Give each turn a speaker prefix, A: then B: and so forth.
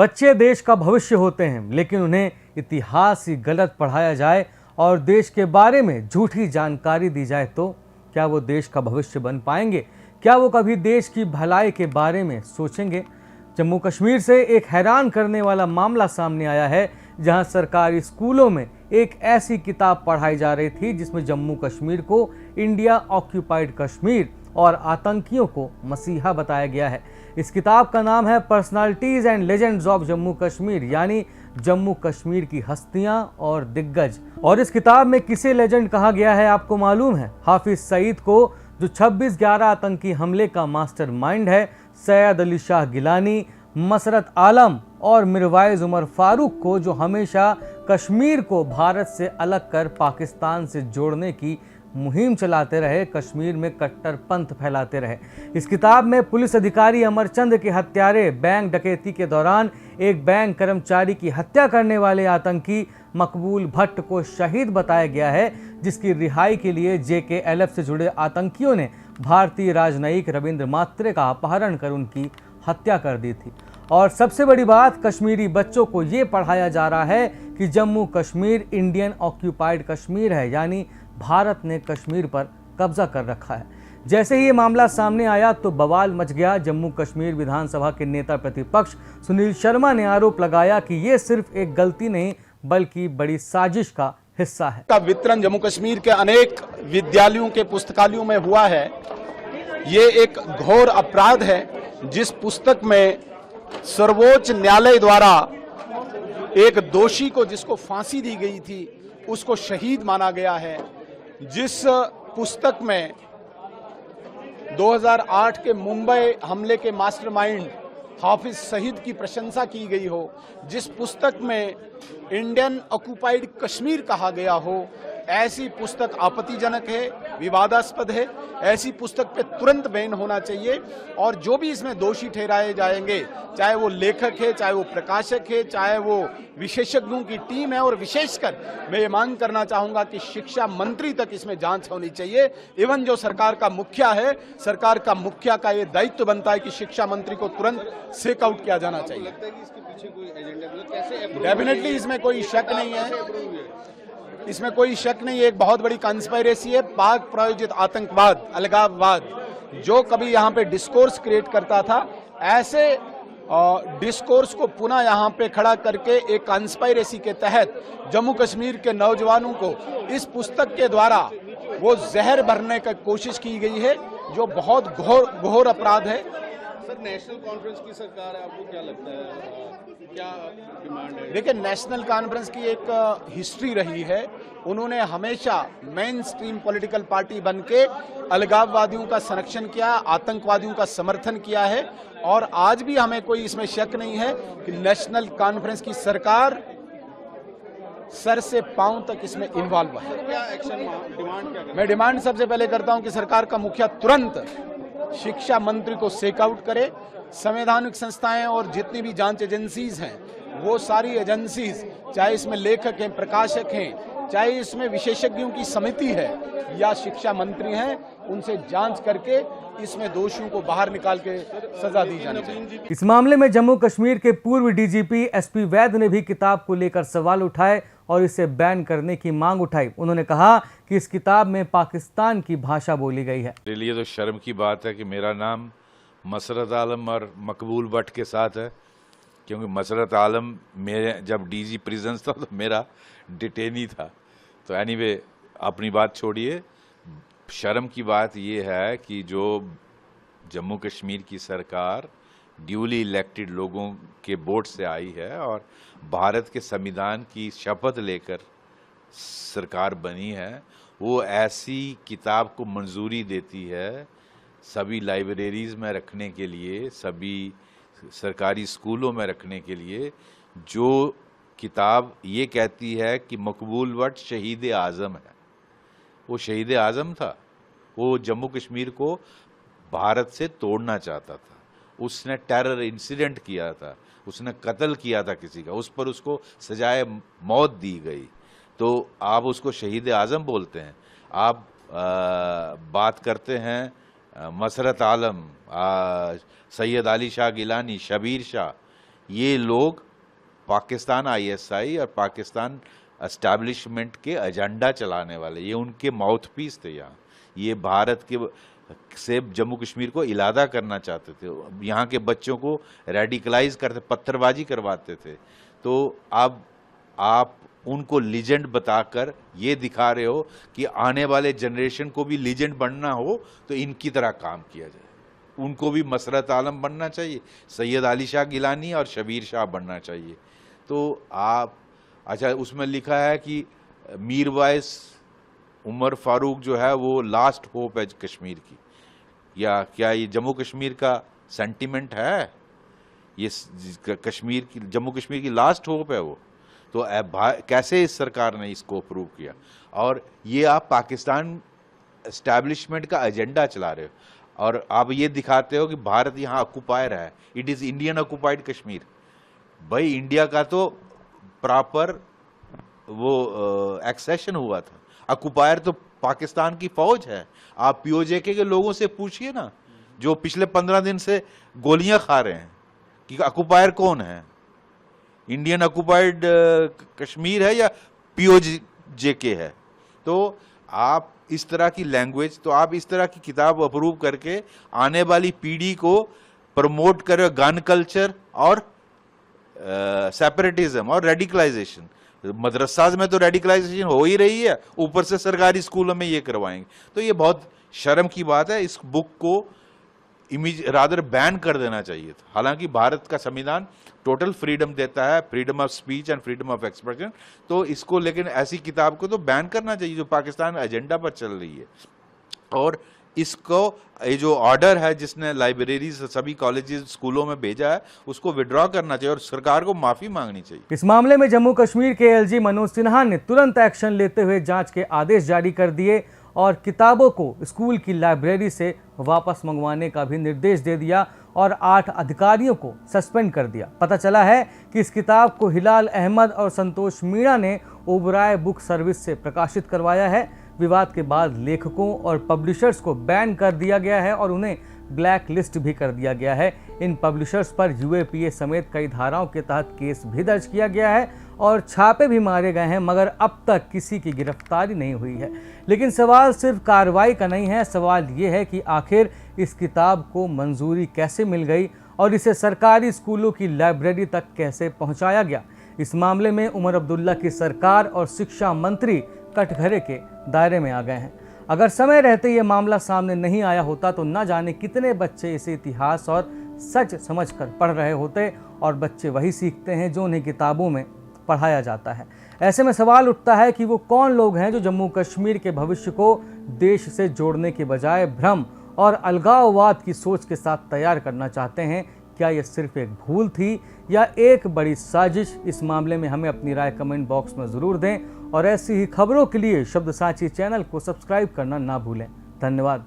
A: बच्चे देश का भविष्य होते हैं, लेकिन उन्हें इतिहास ही गलत पढ़ाया जाए और देश के बारे में झूठी जानकारी दी जाए तो क्या वो देश का भविष्य बन पाएंगे? क्या वो कभी देश की भलाई के बारे में सोचेंगे? जम्मू कश्मीर से एक हैरान करने वाला मामला सामने आया है, जहां सरकारी स्कूलों में एक ऐसी किताब पढ़ाई जा रही थी जिसमें जम्मू कश्मीर को इंडिया ऑक्यूपाइड कश्मीर और आतंकियों को मसीहा बताया गया है। इस किताब का नाम है personalities and legends of Jammu Kashmir, यानी जम्मू कश्मीर की हस्तियां और दिग्गज। और इस किताब में किसे लेजेंड कहा गया है आपको मालूम है? हाफिज सईद को, जो 26/11 आतंकी हमले का मास्टरमाइंड है, सैयद अली शाह गिलानी, मसरत आलम और मिरवाइज उमर फारूक को, जो हमेशा कश्मीर को भारत से अलग कर पाकिस्तान से जोड़ने की मुहिम चलाते रहे, कश्मीर में कट्टरपंथ फैलाते रहे। इस किताब में पुलिस अधिकारी अमरचंद के हत्यारे, बैंक डकैती के दौरान एक बैंक कर्मचारी की हत्या करने वाले आतंकी मकबूल भट्ट को शहीद बताया गया है, जिसकी रिहाई के लिए JKLF से जुड़े आतंकियों ने भारतीय राजनयिक रविंद्र मात्रे का अपहरण कर उनकी हत्या कर दी थी। और सबसे बड़ी बात, कश्मीरी बच्चों को ये पढ़ाया जा रहा है कि जम्मू कश्मीर इंडियन ऑक्यूपाइड कश्मीर है, यानी भारत ने कश्मीर पर कब्जा कर रखा है। जैसे ही ये मामला सामने आया तो बवाल मच गया। जम्मू कश्मीर विधानसभा के नेता प्रतिपक्ष सुनील शर्मा ने आरोप लगाया कि ये सिर्फ एक गलती नहीं बल्कि बड़ी साजिश का हिस्सा है।
B: का वितरण जम्मू कश्मीर के अनेक विद्यालयों के पुस्तकालयों में हुआ है। ये एक घोर अपराध है। जिस पुस्तक में सर्वोच्च न्यायालय द्वारा एक दोषी को, जिसको फांसी दी गई थी, उसको शहीद माना गया है, जिस पुस्तक में 2008 के मुंबई हमले के मास्टरमाइंड हाफिज सईद की प्रशंसा की गई हो, जिस पुस्तक में इंडियन ऑक्यूपाइड कश्मीर कहा गया हो, ऐसी पुस्तक आपत्तिजनक है, विवादास्पद है। ऐसी पुस्तक पे तुरंत बैन होना चाहिए। और जो भी इसमें दोषी ठहराए जाएंगे, चाहे वो लेखक है, चाहे वो प्रकाशक है, चाहे वो विशेषज्ञों की टीम है, और विशेषकर मैं ये मांग करना चाहूंगा कि शिक्षा मंत्री तक इसमें जांच होनी चाहिए। इवन जो सरकार का मुखिया है, सरकार का मुखिया का ये दायित्व बनता है कि शिक्षा मंत्री को तुरंत सेक आउट किया जाना चाहिए। डेफिनेटली इसमें कोई शक नहीं है, इसमें कोई शक नहीं है। एक बहुत बड़ी कंस्पायरेसी है, पाक प्रायोजित आतंकवाद, अलगाववाद, जो कभी यहाँ पे डिस्कोर्स क्रिएट करता था, ऐसे डिस्कोर्स को पुनः यहाँ पे खड़ा करके एक कंस्पायरेसी के तहत जम्मू कश्मीर के नौजवानों को इस पुस्तक के द्वारा वो जहर भरने की कोशिश की गई है, जो बहुत घोर अपराध है।
C: सर, नेशनल कॉन्फ्रेंस की सरकार है, आपको क्या लगता है, क्या डिमांड है?
B: देखिए, नेशनल कॉन्फ्रेंस की एक हिस्ट्री रही है। उन्होंने हमेशा मेन स्ट्रीम पॉलिटिकल पार्टी बनके अलगाववादियों का संरक्षण किया, आतंकवादियों का समर्थन किया है। और आज भी हमें कोई इसमें शक नहीं है कि नेशनल कॉन्फ्रेंस की सरकार सर से पांव तक इसमें इन्वॉल्व है।
C: क्या एक्शन डिमांड क्या?
B: मैं डिमांड सबसे पहले करता हूं कि सरकार का मुखिया तुरंत शिक्षा मंत्री को सेक आउट करे। संवैधानिक संस्थाएं और जितनी भी जांच एजेंसीज हैं, वो सारी एजेंसीज, चाहे इसमें लेखक हैं, प्रकाशक हैं, चाहे इसमें विशेषज्ञों की समिति है या शिक्षा मंत्री हैं, उनसे जांच करके इसमें दोषियों को बाहर निकाल के सजा दी जानी चाहिए।
A: इस मामले में जम्मू कश्मीर के पूर्व DGP SP वैद ने भी किताब को लेकर सवाल उठाए और इसे बैन करने की मांग उठाई। उन्होंने कहा कि इस किताब में पाकिस्तान की भाषा बोली गई है।
D: मेरे लिए तो शर्म की बात है कि मेरा नाम मसरत आलम और मकबूल भट्ट के साथ है, क्योंकि मसरत आलम मेरे जब DG प्रिजन्स था तो मेरा डिटेनी था। तो एनीवे, अपनी बात छोड़िए। शर्म की बात यह है कि जो जम्मू कश्मीर की सरकार ड्यूली इलेक्टेड लोगों के वोट से आई है और भारत के संविधान की शपथ लेकर सरकार बनी है, वो ऐसी किताब को मंजूरी देती है सभी लाइब्रेरीज में रखने के लिए, सभी सरकारी स्कूलों में रखने के लिए, जो किताब ये कहती है कि मकबूल भट्ट शहीद आज़म है। वो शहीद आज़म था, वो जम्मू कश्मीर को भारत से तोड़ना चाहता था, उसने टेरर इंसिडेंट किया था, उसने कत्ल किया था किसी का, उस पर उसको सजाए मौत दी गई। तो आप उसको शहीद आज़म बोलते हैं। आप बात करते हैं मसरत आलम, सैयद अली शाह गिलानी, शबीर शाह, ये लोग पाकिस्तान आईएसआई और पाकिस्तान एस्टैब्लिशमेंट के एजेंडा चलाने वाले, ये उनके माउथपीस थे। यहाँ ये भारत के से जम्मू कश्मीर को इलादा करना चाहते थे, यहाँ के बच्चों को रेडिकलाइज करते, पत्थरबाजी करवाते थे। तो अब आप उनको लीजेंड बताकर ये दिखा रहे हो कि आने वाले जनरेशन को भी लीजेंड बनना हो तो इनकी तरह काम किया जाए। उनको भी मसरत आलम बनना चाहिए, सैयद अली शाह गिलानी और शबीर शाह बनना चाहिए। तो आप अच्छा, उसमें लिखा है कि मीरवाइस उमर फारूक जो है वो लास्ट होप है कश्मीर की, या क्या ये जम्मू कश्मीर का सेंटिमेंट है? ये कश्मीर की, जम्मू कश्मीर की लास्ट होप है वो। तो कैसे इस सरकार ने इसको अप्रूव किया? और ये आप पाकिस्तान एस्टैब्लिशमेंट का एजेंडा चला रहे हो और आप ये दिखाते हो कि भारत यहाँ ऑक्युपायर है, it is Indian occupied Kashmir. भाई इंडिया का तो प्रॉपर वो एक्सेशन हुआ था, ऑक्युपायर तो पाकिस्तान की फौज है। आप पीओजेके के लोगों से पूछिए ना, जो पिछले 15 दिन से गोलियां खा रहे हैं, कि ऑक्युपायर कौन है, इंडियन ऑक्युपाइड कश्मीर है या पीओजेके है। तो आप इस तरह की लैंग्वेज, तो आप इस तरह की किताब अप्रूव करके आने वाली पीढ़ी को प्रमोट कर रहे हो, गन कल्चर और सेपरेटिज्म और रेडिकलाइजेशन। मदरसाज में तो रेडिकलाइजेशन हो ही रही है, ऊपर से सरकारी स्कूलों में ये करवाएंगे। तो ये बहुत शर्म की बात है। इस बुक को रादर बैन कर देना चाहिए था। हालांकि भारत का संविधान टोटल फ्रीडम देता है, freedom of speech and freedom of expression, तो इसको, लेकिन ऐसी किताब को तो बैन करना चाहिए जो पाकिस्तान एजेंडा पर चल रही है। और इसको, ये जो ऑर्डर है जिसने लाइब्रेरी सभी कॉलेजेस स्कूलों में भेजा है, उसको विड्रॉ करना चाहिए और सरकार को माफी मांगनी चाहिए।
A: इस मामले में जम्मू कश्मीर के एलजी मनोज सिन्हा ने तुरंत एक्शन लेते हुए जांच के आदेश जारी कर दिए और किताबों को स्कूल की लाइब्रेरी से वापस मंगवाने का भी निर्देश दे दिया और 8 अधिकारियों को सस्पेंड कर दिया। पता चला है कि इस किताब को हिलाल अहमद और संतोष मीणा ने ओबराय बुक सर्विस से प्रकाशित करवाया है। विवाद के बाद लेखकों और पब्लिशर्स को बैन कर दिया गया है और उन्हें ब्लैक लिस्ट भी कर दिया गया है। इन पब्लिशर्स पर यूएपीए समेत कई धाराओं के तहत केस भी दर्ज किया गया है और छापे भी मारे गए हैं, मगर अब तक किसी की गिरफ्तारी नहीं हुई है। लेकिन सवाल सिर्फ कार्रवाई का नहीं है, सवाल ये है कि आखिर इस किताब को मंजूरी कैसे मिल गई और इसे सरकारी स्कूलों की लाइब्रेरी तक कैसे पहुंचाया गया। इस मामले में उमर अब्दुल्ला की सरकार और शिक्षा मंत्री कटघरे के दायरे में आ गए हैं। अगर समय रहते ये मामला सामने नहीं आया होता तो न जाने कितने बच्चे इसे इतिहास और सच समझकर पढ़ रहे होते, और बच्चे वही सीखते हैं जो उन्हें किताबों में पढ़ाया जाता है। ऐसे में सवाल उठता है कि वो कौन लोग हैं जो जम्मू कश्मीर के भविष्य को देश से जोड़ने के बजाय भ्रम और अलगाववाद की सोच के साथ तैयार करना चाहते हैं। क्या यह सिर्फ एक भूल थी या एक बड़ी साजिश? इस मामले में हमें अपनी राय कमेंट बॉक्स में ज़रूर दें और ऐसी ही खबरों के लिए शब्द साची चैनल को सब्सक्राइब करना ना भूलें। धन्यवाद।